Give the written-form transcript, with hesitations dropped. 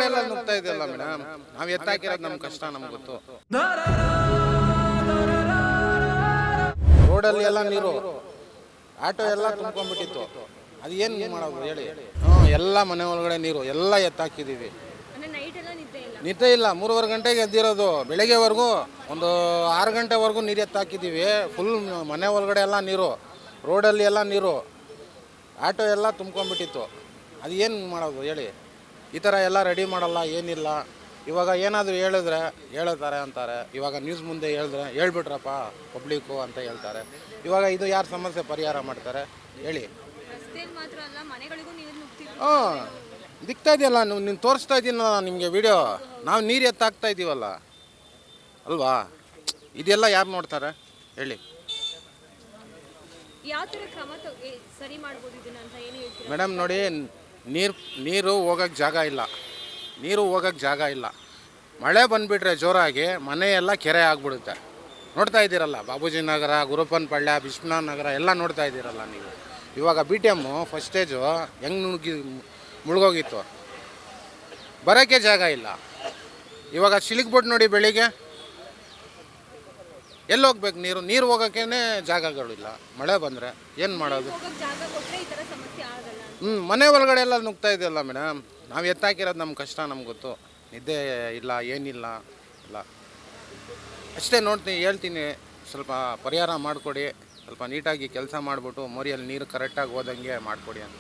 ಒಳಗಡೆ ಎಲ್ಲ ನುಗ್ತಾ ಇದೆಯಲ್ಲ ಮೇಡಮ್, ನಾವು ಎತ್ತಾಕಿರೋದು ನಮ್ಮ ಕಷ್ಟ ನಮ್ಗೆ ಗೊತ್ತು. ರೋಡಲ್ಲಿ ಎಲ್ಲ ನೀರು, ಆಟೋ ಎಲ್ಲ ತುಂಬ್ಕೊಂಡ್ಬಿಟ್ಟಿತ್ತು. ಅದು ಏನು ಮಾಡೋದು ಹೇಳಿ? ಎಲ್ಲ ಮನೆ ಒಳಗಡೆ ನೀರು ಎಲ್ಲ ಎತ್ತಾಕಿದ್ದೀವಿ. ನಿದ್ದೆ ಇಲ್ಲ, 3:30 ಗಂಟೆಗೆ ಎದ್ದಿರೋದು, ಬೆಳಗ್ಗೆವರೆಗೂ ಒಂದು 6 ಗಂಟೆವರೆಗೂ ನೀರು ಎತ್ತಾಕಿದ್ದೀವಿ. ಫುಲ್ ಮನೆ ಒಳಗಡೆ ಎಲ್ಲ ನೀರು, ರೋಡಲ್ಲಿ ಎಲ್ಲ ನೀರು, ಆಟೋ ಎಲ್ಲ ತುಂಬ್ಕೊಂಡ್ಬಿಟ್ಟಿತ್ತು. ಅದು ಏನು ಮಾಡೋದು ಹೇಳಿ? ಈ ಥರ ಎಲ್ಲ ರೆಡಿ ಮಾಡಲ್ಲ, ಏನಿಲ್ಲ. ಇವಾಗ ಏನಾದರೂ ಹೇಳಿದ್ರೆ ಹೇಳ್ತಾರೆ ಅಂತಾರೆ. ಇವಾಗ ನ್ಯೂಸ್ ಮುಂದೆ ಹೇಳಿದ್ರೆ ಹೇಳ್ಬಿಟ್ರಪ್ಪ ಪಬ್ಲಿಕ್ಕು ಅಂತ ಹೇಳ್ತಾರೆ. ಇವಾಗ ಇದು ಯಾರು ಸಮಸ್ಯೆ ಪರಿಹಾರ ಮಾಡ್ತಾರೆ ಹೇಳಿ? ಹಾಂ, ದಿಕ್ತಾ ಇದೆಯಲ್ಲ, ನೀನು ತೋರಿಸ್ತಾ ಇದ್ದೀನಲ್ಲ ನಿಮಗೆ ವಿಡಿಯೋ. ನಾವು ನೀರು ಎತ್ತಾಕ್ತಾ ಇದ್ದೀವಲ್ಲ ಅಲ್ವಾ? ಇದೆಲ್ಲ ಯಾರು ನೋಡ್ತಾರೆ ಹೇಳಿ? ಮೇಡಮ್ ನೋಡಿ, ನೀರು ಹೋಗೋಕ್ಕೆ ಜಾಗ ಇಲ್ಲ. ಮಳೆ ಬಂದುಬಿಟ್ರೆ ಜೋರಾಗಿ ಮನೆಯೆಲ್ಲ ಕೆರೆ ಆಗಿಬಿಡುತ್ತೆ. ನೋಡ್ತಾ ಇದ್ದೀರಲ್ಲ, ಬಾಬೂಜಿ ನಗರ, ಗುರುಪನ್ ಪಳ್ಳ, ವಿಶ್ವನಾಥ್ ನಗರ ಎಲ್ಲ ನೋಡ್ತಾ ಇದ್ದೀರಲ್ಲ ನೀವು. ಇವಾಗ BTM ಫಸ್ಟ್ ಸ್ಟೇಜು ಹೆಂಗೆ ಮುಳುಗೋಗಿತ್ತು, ಬರೋಕ್ಕೆ ಜಾಗ ಇಲ್ಲ. ಇವಾಗ ಸಿಲುಕ್ಬಿಟ್ಟು ನೋಡಿ, ಬೆಳಿಗ್ಗೆ ಎಲ್ಲಿ ಹೋಗ್ಬೇಕು? ನೀರು ಹೋಗೋಕ್ಕೇ ಜಾಗಗಳಿಲ್ಲ. ಮಳೆ ಬಂದರೆ ಏನು ಮಾಡೋದು? ಮನೆ ಒಳಗಡೆ ಎಲ್ಲ ನುಗ್ತಾ ಇದೆಯಲ್ಲ ಮೇಡಮ್, ನಾವು ಎತ್ತಾಕಿರೋದು ನಮ್ಮ ಕಷ್ಟ ನಮ್ಗೆ ಗೊತ್ತು. ನಿದ್ದೆ ಇಲ್ಲ, ಏನಿಲ್ಲ ಇಲ್ಲ. ಅಷ್ಟೇ ಹೇಳ್ತೀನಿ, ಸ್ವಲ್ಪ ಪರಿಹಾರ ಮಾಡಿಕೊಡಿ. ಸ್ವಲ್ಪ ನೀಟಾಗಿ ಕೆಲಸ ಮಾಡಿಬಿಟ್ಟು ಮೋರಿಯಲ್ಲಿ ನೀರು ಕರೆಕ್ಟಾಗಿ ಹೋದಂಗೆ ಮಾಡಿಕೊಡಿ ಅಂತ.